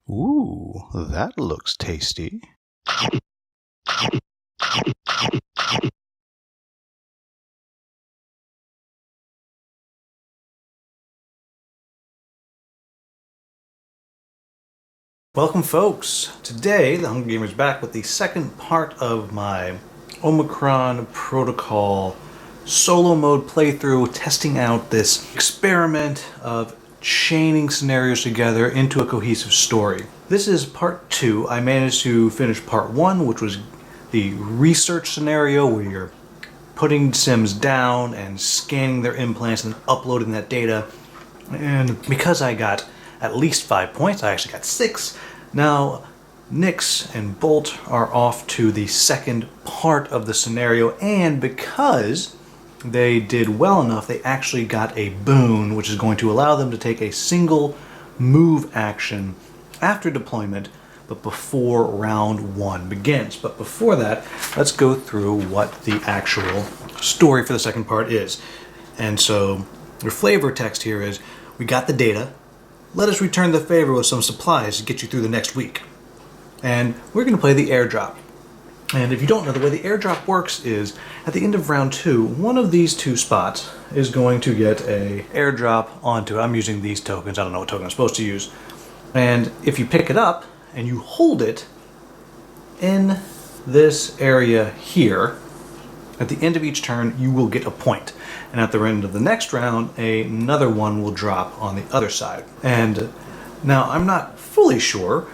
Ooh, that looks tasty. Welcome, folks. Today, the Hungry Gamer's back with the second part of my Omicron protocol solo mode playthrough, testing out this experiment of chaining scenarios together into a cohesive story. This is part 2. I managed to finish part 1, which was the research scenario where you're putting Sims down and scanning their implants and uploading that data. And because I got at least 5 points, I actually got 6. Now, Nix and Bolt are off to the second part of the scenario, and because they did well enough, they actually got a boon, which is going to allow them to take a single move action after deployment, but before round 1 begins. But before that, let's go through what the actual story for the second part is. And so, your flavor text here is, we got the data, let us return the favor with some supplies to get you through the next week. And we're going to play the airdrop. And if you don't know, the way the airdrop works is, at the end of round 2, one of these 2 spots is going to get a airdrop onto it. I'm using these tokens, I don't know what token I'm supposed to use. And if you pick it up and you hold it in this area here, at the end of each turn, you will get a point. And at the end of the next round, another one will drop on the other side. And now I'm not fully sure,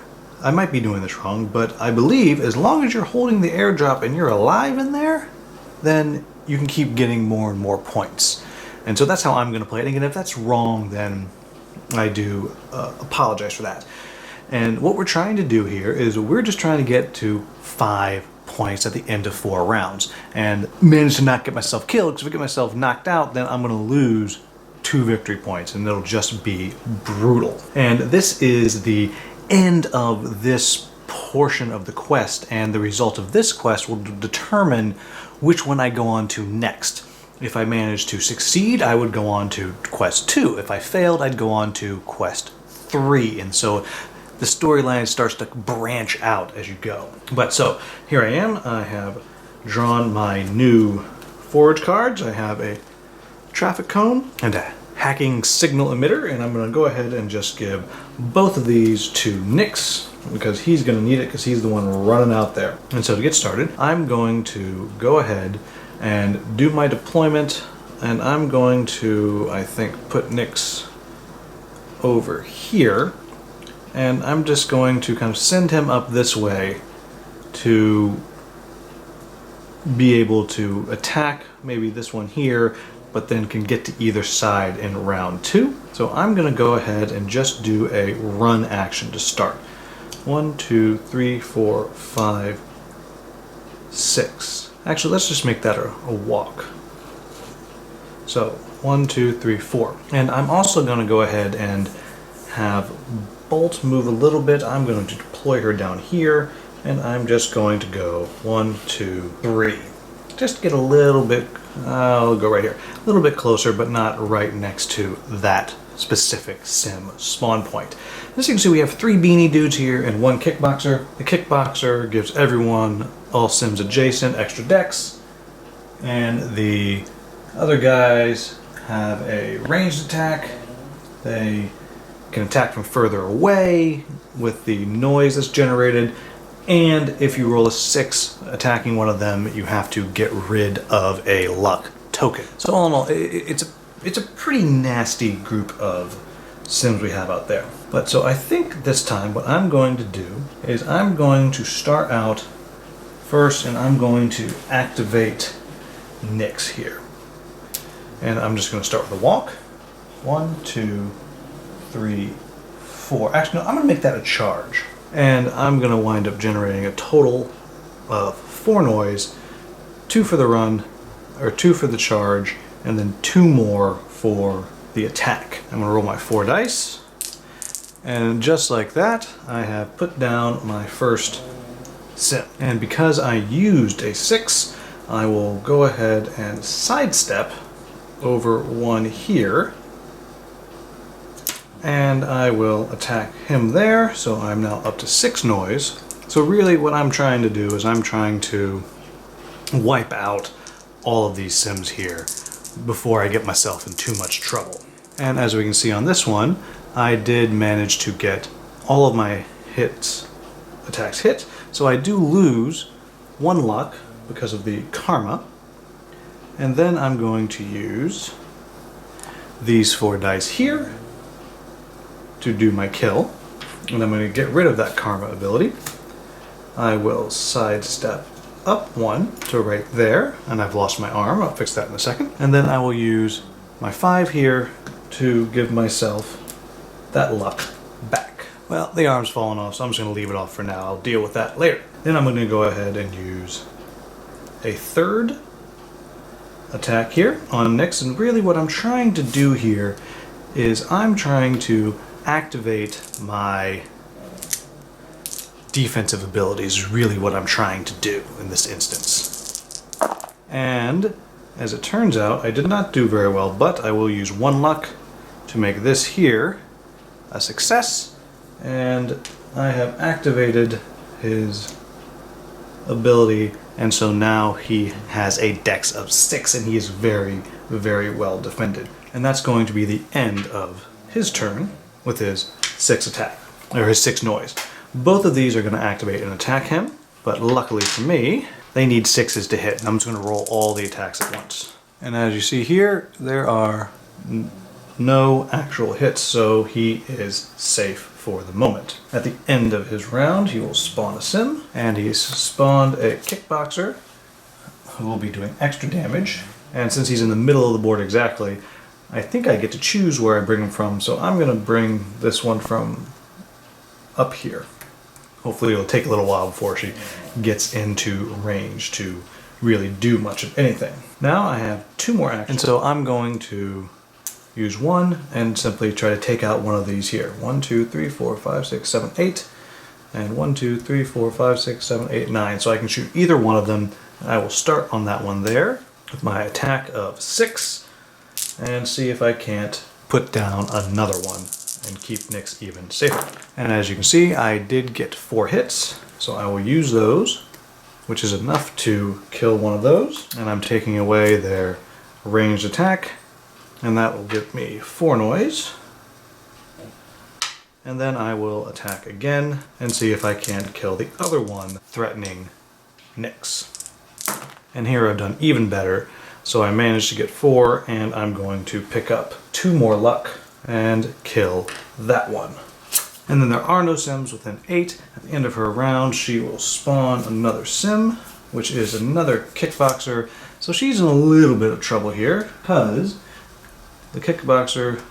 I might be doing this wrong, but I believe as long as you're holding the airdrop and you're alive in there, then you can keep getting more and more points. And so that's how I'm going to play it. And if that's wrong, then I do apologize for that. And what we're trying to do here is we're just trying to get to 5 points at the end of 4 rounds and manage to not get myself killed, because if I get myself knocked out, then I'm going to lose 2 victory points and it'll just be brutal. And this is the end of this portion of the quest, and the result of this quest will determine which one I go on to next. If I manage to succeed, I would go on to quest 2. If I failed, I'd go on to quest 3. And so the storyline starts to branch out as you go. But so, here I am. I have drawn my new forage cards. I have a traffic cone and a hacking signal emitter, and I'm going to go ahead and just give both of these to Nix, because he's going to need it because he's the one running out there. And so to get started, I'm going to go ahead and do my deployment, and I'm going to, I think, put Nix over here. And I'm just going to kind of send him up this way to be able to attack maybe this one here, but then can get to either side in round 2. So I'm going to go ahead and just do a run action to start. 1, 2, 3, 4, 5, 6. Actually, let's just make that a walk. So 1, 2, 3, 4. And I'm also going to go ahead and have Bolt move a little bit. I'm going to deploy her down here, and I'm just going to go 1, 2, 3. Just get a little bit, I'll go right here, a little bit closer, but not right next to that specific sim spawn point. As you can see, we have 3 beanie dudes here and 1 kickboxer. The kickboxer gives everyone, all sims adjacent, extra dex, and the other guys have a ranged attack. They can attack from further away with the noise that's generated, and if you roll a 6 attacking one of them, you have to get rid of a luck token. So all in all, it's a pretty nasty group of sims we have out there. But so I think this time what I'm going to do is I'm going to start out first, and I'm going to activate Nix here. And I'm just going to start with a walk. 1, 2, 3, 4. Actually, no, I'm going to make that a charge. And I'm going to wind up generating a total of 4 noise, 2 for the run, or 2 for the charge, and then 2 more for the attack. I'm going to roll my 4 dice. And just like that, I have put down my first sim. And because I used a 6, I will go ahead and sidestep over one here. and I will attack him there, so I'm now up to 6 noise. So really what I'm trying to do is I'm trying to wipe out all of these sims here before I get myself in too much trouble. And as we can see on this one, I did manage to get all of my attacks hit, so I do lose 1 luck because of the karma. And then I'm going to use these 4 dice here to do my kill, and I'm going to get rid of that karma ability. I will sidestep up 1 to right there, and I've lost my arm. I'll fix that in a second. And then I will use my 5 here to give myself that luck back. Well, the arm's fallen off, so I'm just going to leave it off for now. I'll deal with that later. Then I'm going to go ahead and use a 3rd attack here on Nyx, and really what I'm trying to do here is I'm trying to activate my defensive abilities, is really what I'm trying to do in this instance. And as it turns out, I did not do very well, but I will use 1 luck to make this here a success, and I have activated his ability, and so now he has a dex of 6, and he is very, very well defended. And that's going to be the end of his turn with his 6 attack, or his 6 noise. Both of these are going to activate and attack him, but luckily for me, they need 6s to hit, and I'm just going to roll all the attacks at once. And as you see here, there are no actual hits, so he is safe for the moment. At the end of his round, he will spawn a sim, and he's spawned a kickboxer who will be doing extra damage. And since he's in the middle of the board exactly, I think I get to choose where I bring him from, so I'm going to bring this one from up here. Hopefully it'll take a little while before she gets into range to really do much of anything. Now I have 2 more actions, and so I'm going to use 1 and simply try to take out one of these here. 1, 2, 3, 4, 5, 6, 7, 8, and 1, 2, 3, 4, 5, 6, 7, 8, 9. So I can shoot either one of them, and I will start on that one there with my attack of 6 and see if I can't put down another one and keep Nyx even safer. And as you can see, I did get 4 hits, so I will use those, which is enough to kill one of those. And I'm taking away their ranged attack, and that will give me 4 noise. And then I will attack again and see if I can't kill the other one threatening Nyx. And here I've done even better, so I managed to get 4, and I'm going to pick up 2 more luck and kill that one. And then there are no sims within 8. At the end of her round, she will spawn another sim, which is another kickboxer. So she's in a little bit of trouble here, because the kickboxer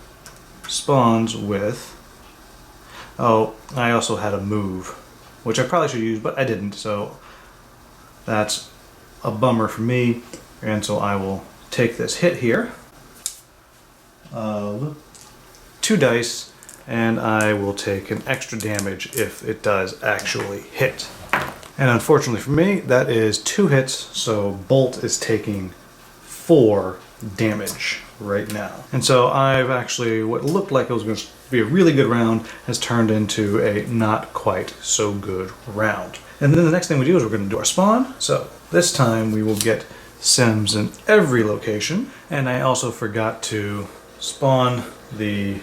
spawns with... Oh, I also had a move, which I probably should use, but I didn't, so that's a bummer for me. And so I will take this hit here. 2 dice, and I will take an extra damage if it does actually hit. And unfortunately for me, that is 2 hits, so Bolt is taking 4 damage right now. And so I've actually, what looked like it was going to be a really good round has turned into a not quite so good round. And then the next thing we do is we're going to do our spawn. So this time we will get sims in every location, and I also forgot to spawn the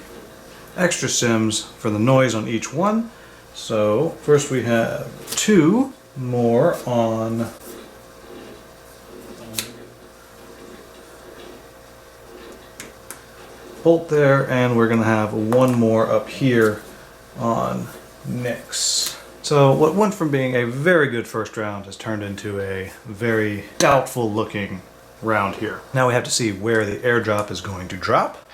extra sims for the noise on each one. So first we have 2 more on Bolt there, and we're going to have 1 more up here on Nyx. So what went from being a very good first round has turned into a very doubtful looking round here. Now we have to see where the airdrop is going to drop.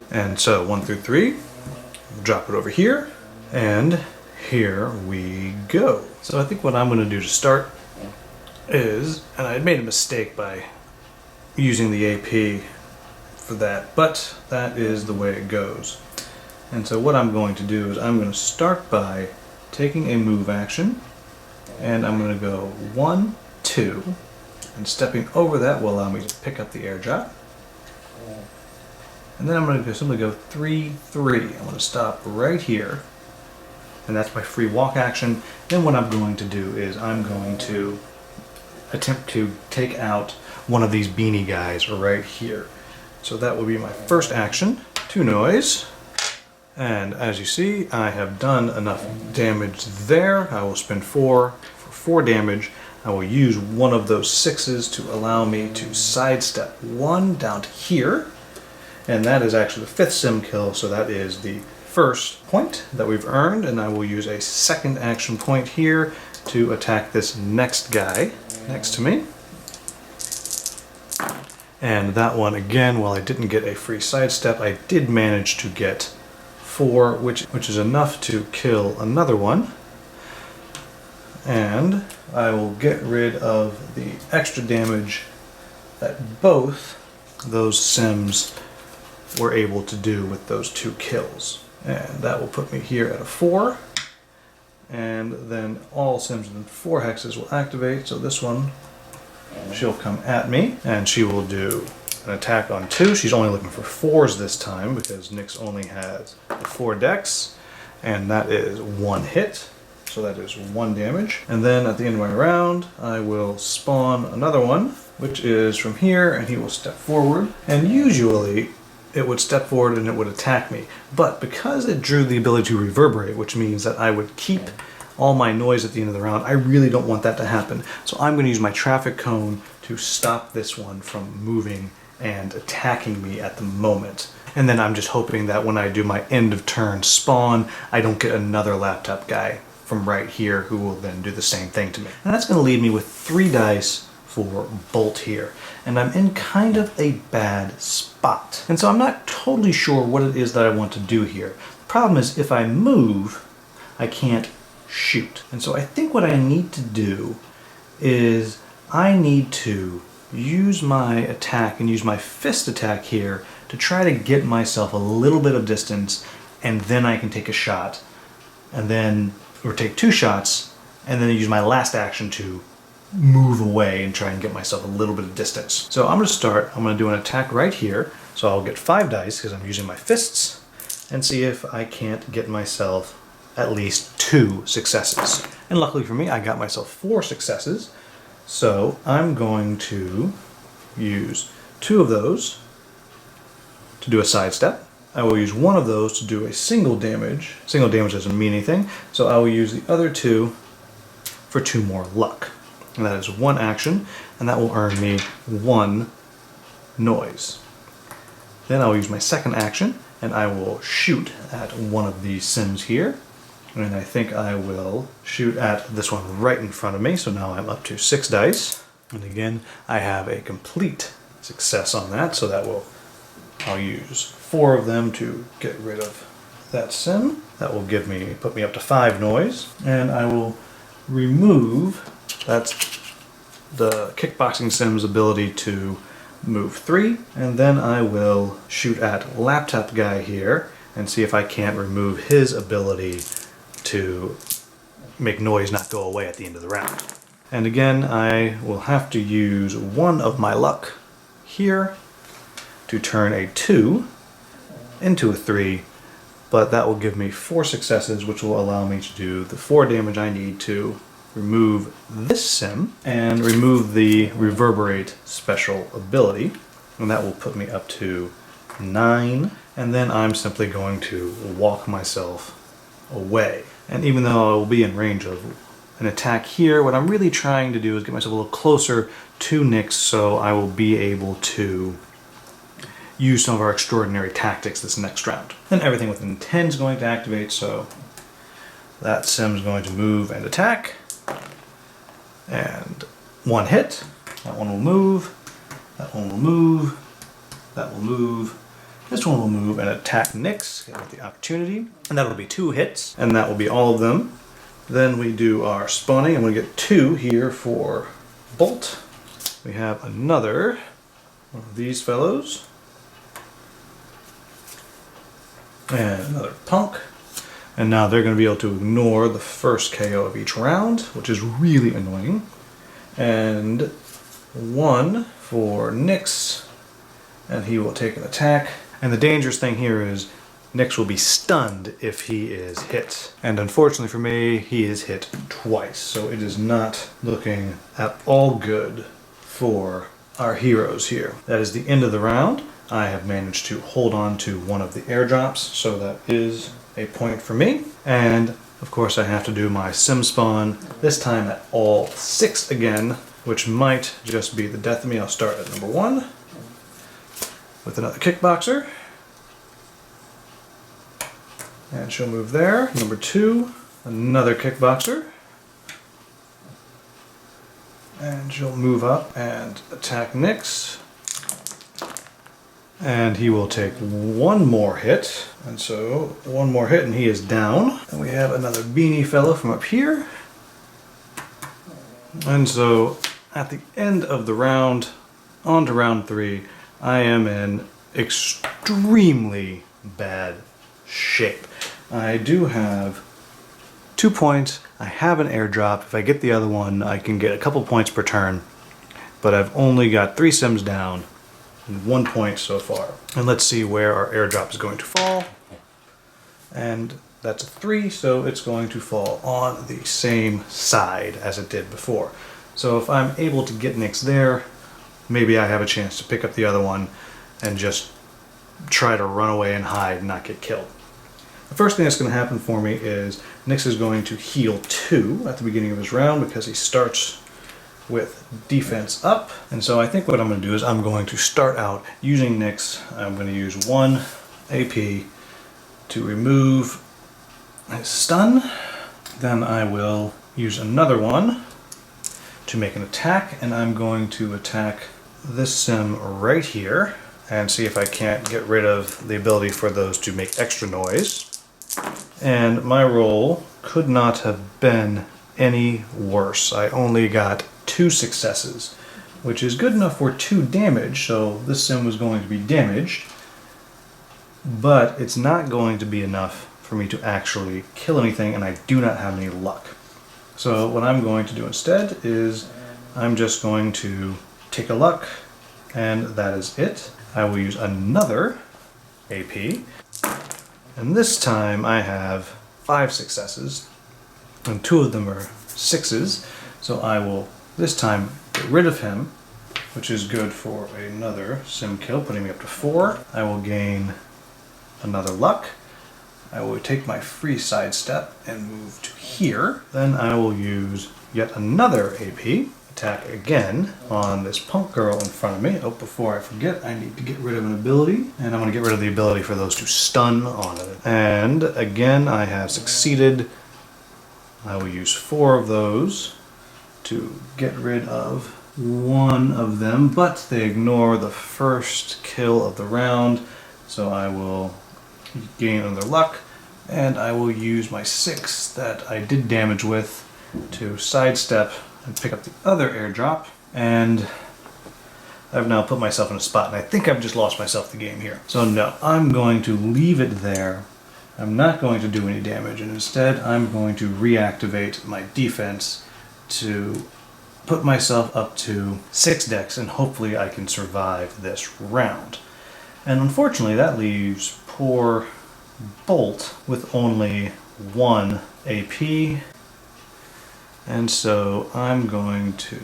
And so 1 through 3, we'll drop it over here, and here we go. So I think what I'm going to do to start is, and I made a mistake by using the AP for that, but that is the way it goes. And so what I'm going to do is I'm going to start by taking a move action, and I'm going to go 1, 2, and stepping over that will allow me to pick up the airdrop. And then I'm going to simply go 3-3. I'm going to stop right here. And that's my free walk action. Then what I'm going to do is I'm going to attempt to take out one of these beanie guys right here. So that will be my first action. 2 noise. And as you see, I have done enough damage there. I will spend 4 for 4 damage. I will use one of those 6s to allow me to sidestep 1 down to here. And that is actually the 5th sim kill, so that is the first point that we've earned. And I will use a second action point here to attack this next guy next to me. And that one, again, while I didn't get a free sidestep, I did manage to get 4, which is enough to kill another one. And I will get rid of the extra damage that both those sims were able to do with those 2 kills. And that will put me here at a 4. And then all sims within 4 hexes will activate. So this one, she'll come at me and she will do an attack on 2. She's only looking for 4s this time because Nyx only has 4 dex, and that is 1 hit. So that is 1 damage. And then at the end of my round, I will spawn another one, which is from here, and he will step forward. And usually it would step forward and it would attack me. But because it drew the ability to reverberate, which means that I would keep all my noise at the end of the round, I really don't want that to happen. So I'm going to use my traffic cone to stop this one from moving and attacking me at the moment. And then I'm just hoping that when I do my end of turn spawn, I don't get another laptop guy from right here who will then do the same thing to me. And that's going to leave me with 3 dice for bolt here. And I'm in kind of a bad spot. And so I'm not totally sure what it is that I want to do here. The problem is if I move, I can't shoot. And so I think what I need to do is I need to use my attack and use my fist attack here to try to get myself a little bit of distance, and then I can take a shot, and then, or take 2 shots, and then use my last action to move away and try and get myself a little bit of distance. So I'm going to start, I'm going to do an attack right here, so I'll get 5 dice because I'm using my fists, and see if I can't get myself at least 2 successes. And luckily for me, I got myself 4 successes. So I'm going to use 2 of those to do a sidestep. I will use 1 of those to do a single damage. Single damage doesn't mean anything, so I will use the other 2 for 2 more luck. And that is 1 action, and that will earn me 1 noise. Then I'll use my second action, and I will shoot at one of these sims here. And I think I will shoot at this one right in front of me, so now I'm up to 6 dice. And again, I have a complete success on that, so that will, I'll use 4 of them to get rid of that sim. That will put me up to 5 noise. And I will remove, that's the kickboxing sim's ability to move 3. And then I will shoot at laptop guy here and see if I can't remove his ability to make noise not go away at the end of the round. And again, I will have to use 1 of my luck here to turn a 2 into a 3, but that will give me 4 successes, which will allow me to do the 4 damage I need to remove this sim and remove the reverberate special ability, and that will put me up to 9. And then I'm simply going to walk myself away. And even though I will be in range of an attack here, what I'm really trying to do is get myself a little closer to Nyx so I will be able to use some of our extraordinary tactics this next round. Then everything within 10 is going to activate, so that sim's going to move and attack. And 1 hit, that one will move, that one will move, that will move. This one will move and attack Nyx with the opportunity, and that'll be 2 hits, and that will be all of them. Then we do our spawning, and we get 2 here for bolt. We have another one of these fellows, and another punk, and now they're going to be able to ignore the first KO of each round, which is really annoying. And 1 for Nyx, and he will take an attack And the dangerous thing here is Nyx will be stunned if he is hit. And unfortunately for me, he is hit twice. So it is not looking at all good for our heroes here. That is the end of the round. I have managed to hold on to one of the airdrops, so that is a point for me. And of course I have to do my sim spawn, this time at all 6 again, which might just be the death of me. I'll start at number 1 with another kickboxer. And she'll move there. Number 2, another kickboxer. And she'll move up and attack Nyx. And he will take one more hit. And so, one more hit and he is down. And we have another beanie fellow from up here. And so, at the end of the round, on to round 3, I am in extremely bad shape. I do have 2 points. I have an airdrop. If I get the other one, I can get a couple points per turn. But I've only got 3 sims down and 1 point so far. And let's see where our airdrop is going to fall. And that's a 3, so it's going to fall on the same side as it did before. So if I'm able to get Nyx there, maybe I have a chance to pick up the other one and just try to run away and hide and not get killed. The first thing that's going to happen for me is Nyx is going to heal 2 at the beginning of his round because he starts with defense up. And so I think what I'm going to do is I'm going to start out using Nyx. I'm going to use 1 AP to remove his stun. Then I will use another one to make an attack, and I'm going to attack this sim right here and see if I can't get rid of the ability for those to make extra noise. And my roll could not have been any worse. I only got 2 successes, which is good enough for 2 damage, so this sim was going to be damaged, but it's not going to be enough for me to actually kill anything, and I do not have any luck. So what I'm going to do instead is I'm just going to take a luck, and that is it. I will use another AP, and this time I have 5 successes, and 2 of them are 6s, so I will this time get rid of him, which is good for another sim kill, putting me up to 4. I will gain another luck. I will take my free sidestep and move to here. Then I will use yet another AP, attack again on this punk girl in front of me. Oh, before I forget, I need to get rid of an ability, and I'm going to get rid of the ability for those to stun on it. And again, I have succeeded. I will use 4 of those to get rid of one of them, but they ignore the first kill of the round, so I will gain another luck, and I will use my 6 that I did damage with to sidestep and pick up the other airdrop, and I've now put myself in a spot, and I think I've just lost myself the game here. So no, I'm going to leave it there. I'm not going to do any damage, and instead I'm going to reactivate my defense to put myself up to 6 decks, and hopefully I can survive this round. And unfortunately that leaves poor Bolt with only 1 AP, and so I'm going to...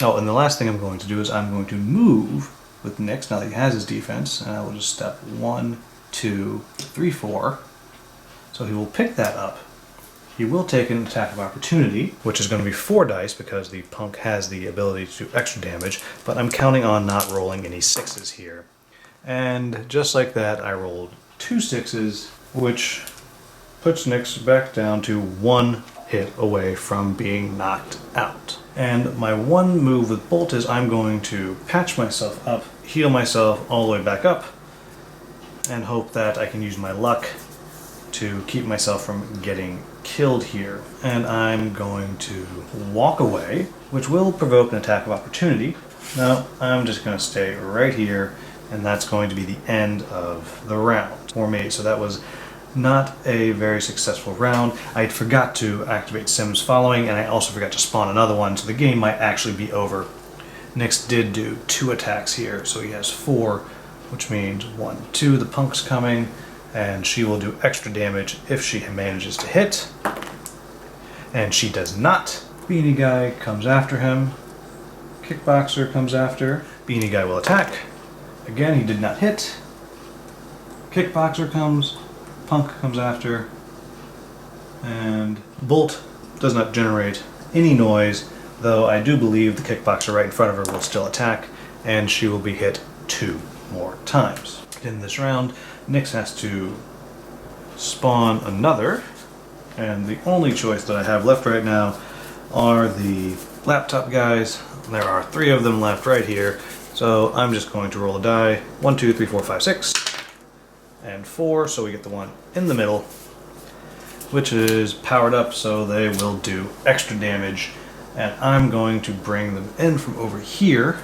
Oh, and the last thing I'm going to do is I'm going to move with Nyx now that he has his defense, and I will just step 1, 2, 3, 4. So he will pick that up. He will take an attack of opportunity, which is going to be 4 dice because the punk has the ability to do extra damage, but I'm counting on not rolling any 6s here. And just like that, I rolled 2 6s, which puts Nyx back down to 1 hit away from being knocked out. And my one move with Bolt is I'm going to patch myself up, heal myself all the way back up, and hope that I can use my luck to keep myself from getting killed here. And I'm going to walk away, which will provoke an attack of opportunity. Now, I'm just going to stay right here, and that's going to be the end of the round for me. So that was not a very successful round. I forgot to activate Sims following, and I also forgot to spawn another one, so the game might actually be over. Nyx did do 2 attacks here, so he has 4 which means 1, 2, the punk's coming, and she will do extra damage if she manages to hit. And she does not. Beanie Guy comes after him. Kickboxer comes after. Beanie Guy will attack. Again, he did not hit. Kickboxer comes. Punk comes after. And Bolt does not generate any noise, though I do believe the Kickboxer right in front of her will still attack, and she will be hit 2 more times. In this round, Nyx has to spawn another, and the only choice that I have left right now are the laptop guys. There are 3 of them left right here, so I'm just going to roll a die. 1, 2, 3, 4, 5, 6, and 4, so we get the one in the middle, which is powered up, so they will do extra damage. And I'm going to bring them in from over here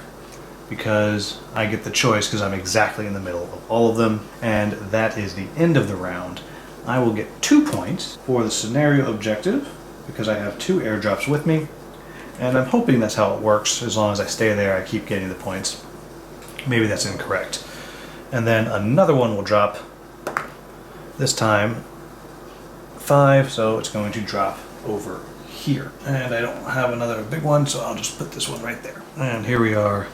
because I get the choice because I'm exactly in the middle of all of them, and that is the end of the round. I will get 2 points for the scenario objective because I have 2 airdrops with me, and I'm hoping that's how it works. As long as I stay there, I keep getting the points. Maybe that's incorrect. And then another one will drop, this time 5, so it's going to drop over here. And I don't have another big one, so I'll just put this one right there. And here we are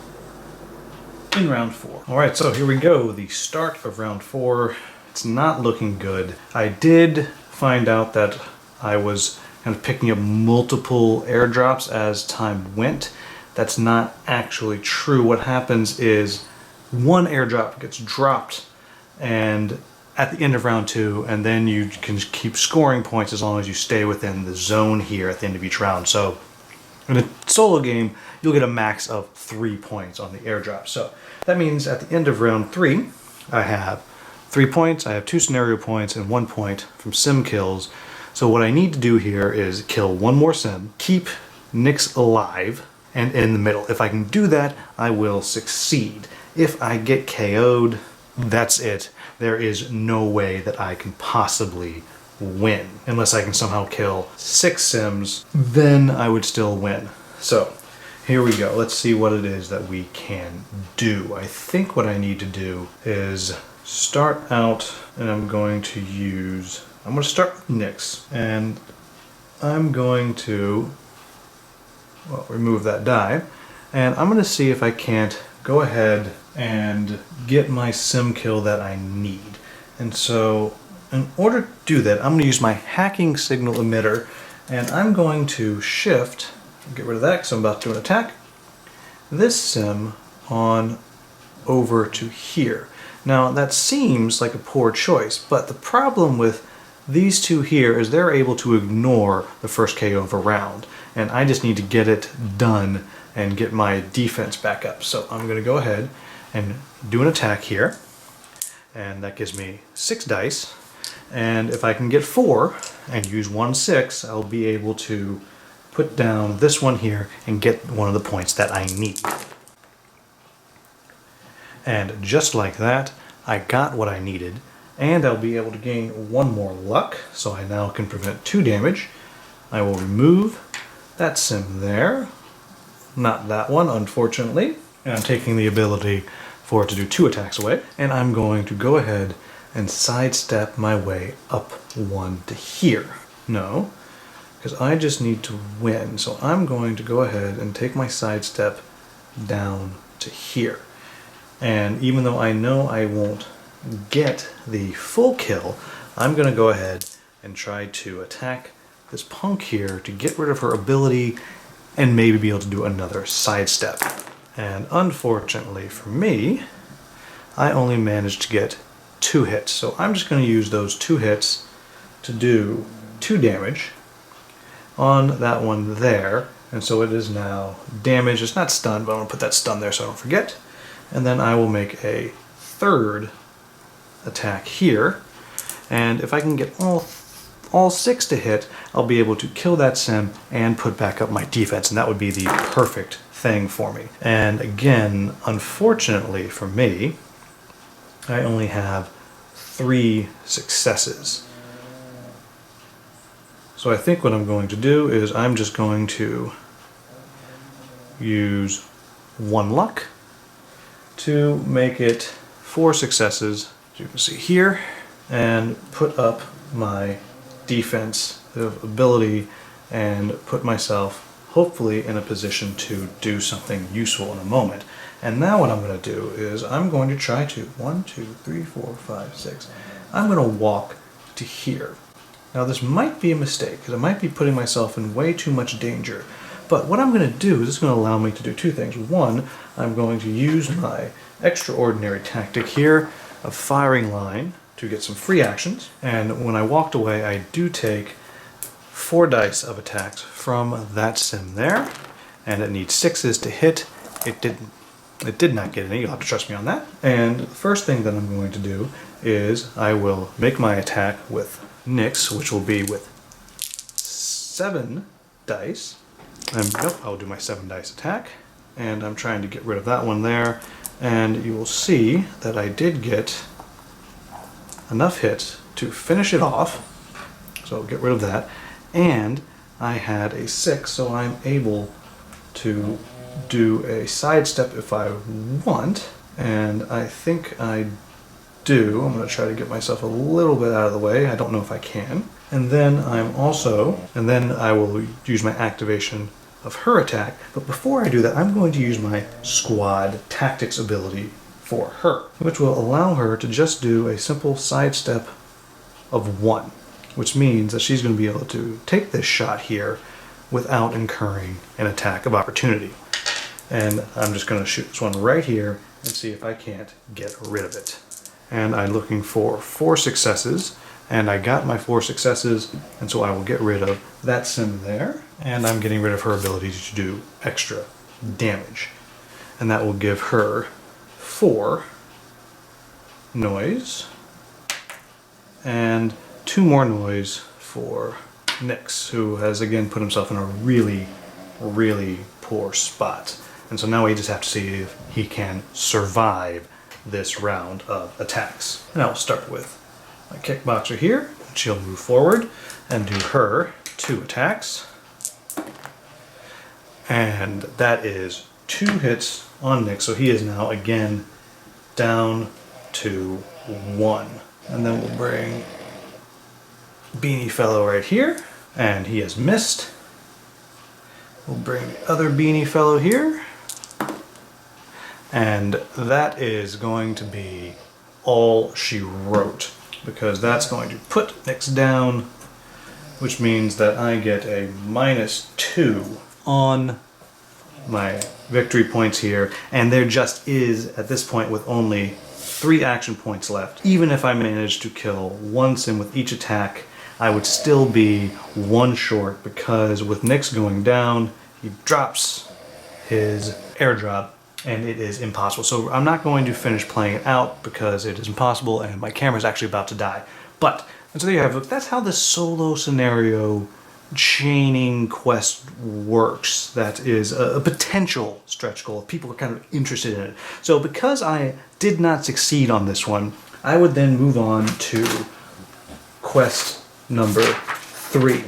in round 4. Alright, so here we go, the start of round 4. It's not looking good. I did find out that I was kind of picking up multiple airdrops as time went. That's not actually true. What happens is one airdrop gets dropped and at the end of round 2, and then you can keep scoring points as long as you stay within the zone here at the end of each round. So in a solo game, you'll get a max of 3 points on the airdrop. So that means at the end of round 3, I have 3 points, I have 2 scenario points, and 1 point from sim kills. So what I need to do here is kill 1 more sim, keep Nyx alive, and in the middle. If I can do that, I will succeed. If I get KO'd, that's it. There is no way that I can possibly win. Unless I can somehow kill 6 sims, then I would still win. So here we go. Let's see what it is that we can do. I think what I need to do is start out, and I'm going to start with Nyx, and I'm going to, well, remove that die, and I'm going to see if I can't go ahead and get my sim kill that I need. And so in order to do that, I'm going to use my hacking signal emitter, and I'm going to shift, get rid of that because I'm about to do an attack, this sim on over to here. Now that seems like a poor choice, but the problem with these 2 here is they're able to ignore the first KO of a round, and I just need to get it done and get my defense back up. So I'm going to go ahead and do an attack here, and that gives me 6 dice, and if I can get 4 and use 1 6, I'll be able to put down this one here and get one of the points that I need. And just like that, I got what I needed, and I'll be able to gain 1 more luck, so I now can prevent 2 damage. I will remove that sim there, not that one, unfortunately, and I'm taking the ability for it to do 2 attacks away, and I'm going to go ahead and sidestep my way up 1 to here. No, because I just need to win, so I'm going to go ahead and take my sidestep down to here. And even though I know I won't get the full kill, I'm going to go ahead and try to attack this punk here to get rid of her ability and maybe be able to do another sidestep. And unfortunately for me, I only managed to get 2 hits. So I'm just going to use those 2 hits to do 2 damage on that one there. And so it is now damaged. It's not stunned, but I'm going to put that stun there so I don't forget. And then I will make a 3rd attack here. And if I can get all 6 to hit, I'll be able to kill that sim and put back up my defense, and that would be the perfect thing for me. And again, unfortunately for me, I only have 3 successes. So I think what I'm going to do is I'm just going to use 1 luck to make it 4 successes, as you can see here, and put up my defensive ability and put myself hopefully in a position to do something useful in a moment. And now what I'm going to do is I'm going to try to 1, 2, 3, 4, 5, 6. I'm going to walk to here. Now this might be a mistake because I might be putting myself in way too much danger. But what I'm going to do is it's going to allow me to do 2 things. One, I'm going to use my extraordinary tactic here of firing line to get some free actions. And when I walked away, I do take 4 dice of attacks from that sim there. And it needs 6s to hit. It didn't. It did not get any. You'll have to trust me on that. And the first thing that I'm going to do is I will make my attack with Nyx, which will be with 7 dice. Nope, I'll do my 7 dice attack. And I'm trying to get rid of that one there. And you will see that I did get enough hits to finish it off. So I'll get rid of that. And I had a 6, so I'm able to do a sidestep if I want. And I think I do. I'm going to try to get myself a little bit out of the way. I don't know if I can. And then I will use my activation of her attack. But before I do that, I'm going to use my squad tactics ability for her, which will allow her to just do a simple sidestep of 1, which means that she's going to be able to take this shot here without incurring an attack of opportunity. And I'm just going to shoot this one right here and see if I can't get rid of it. And I'm looking for 4 successes, and I got my 4 successes, and so I will get rid of that sim there, and I'm getting rid of her ability to do extra damage. And that will give her 4 noise, and 2 more noise for Nyx, who has again put himself in a really, really poor spot. And so now we just have to see if he can survive this round of attacks. And I'll start with my kickboxer here. She'll move forward and do her 2 attacks. And that is 2 hits on Nyx, so he is now again down to 1. And then we'll bring Beanie Fellow right here, and he has missed. We'll bring the other Beanie Fellow here. And that is going to be all she wrote, because that's going to put Nyx down, which means that I get a -2 on my victory points here, and there just is, at this point, with only 3 action points left. Even if I managed to kill 1 sim with each attack, I would still be 1 short, because with Nyx going down, he drops his airdrop, and it is impossible. So I'm not going to finish playing it out because it is impossible and my camera is actually about to die. But, and so there you have it. That's how the solo scenario chaining quest works. That is a potential stretch goal if people are kind of interested in it. So because I did not succeed on this one, I would then move on to quest number 3.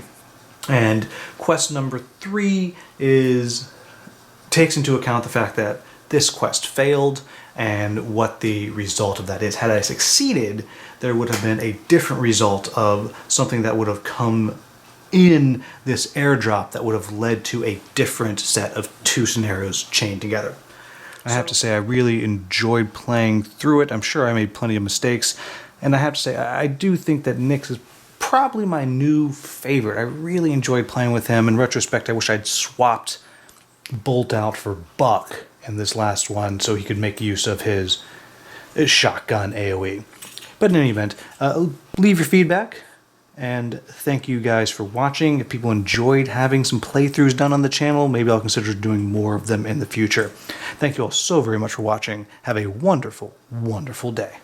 And quest number 3 takes into account the fact that this quest failed and what the result of that is. Had I succeeded, there would have been a different result of something that would have come in this airdrop that would have led to a different set of 2 scenarios chained together. I have to say I really enjoyed playing through it. I'm sure I made plenty of mistakes, and I have to say I do think that Nyx is probably my new favorite. I really enjoyed playing with him. In retrospect, I wish I'd swapped Bolt out for Buck in this last one so he could make use of his shotgun AoE. But in any event, leave your feedback, and thank you guys for watching. If people enjoyed having some playthroughs done on the channel, maybe I'll consider doing more of them in the future. Thank you all so very much for watching. Have a wonderful, wonderful day.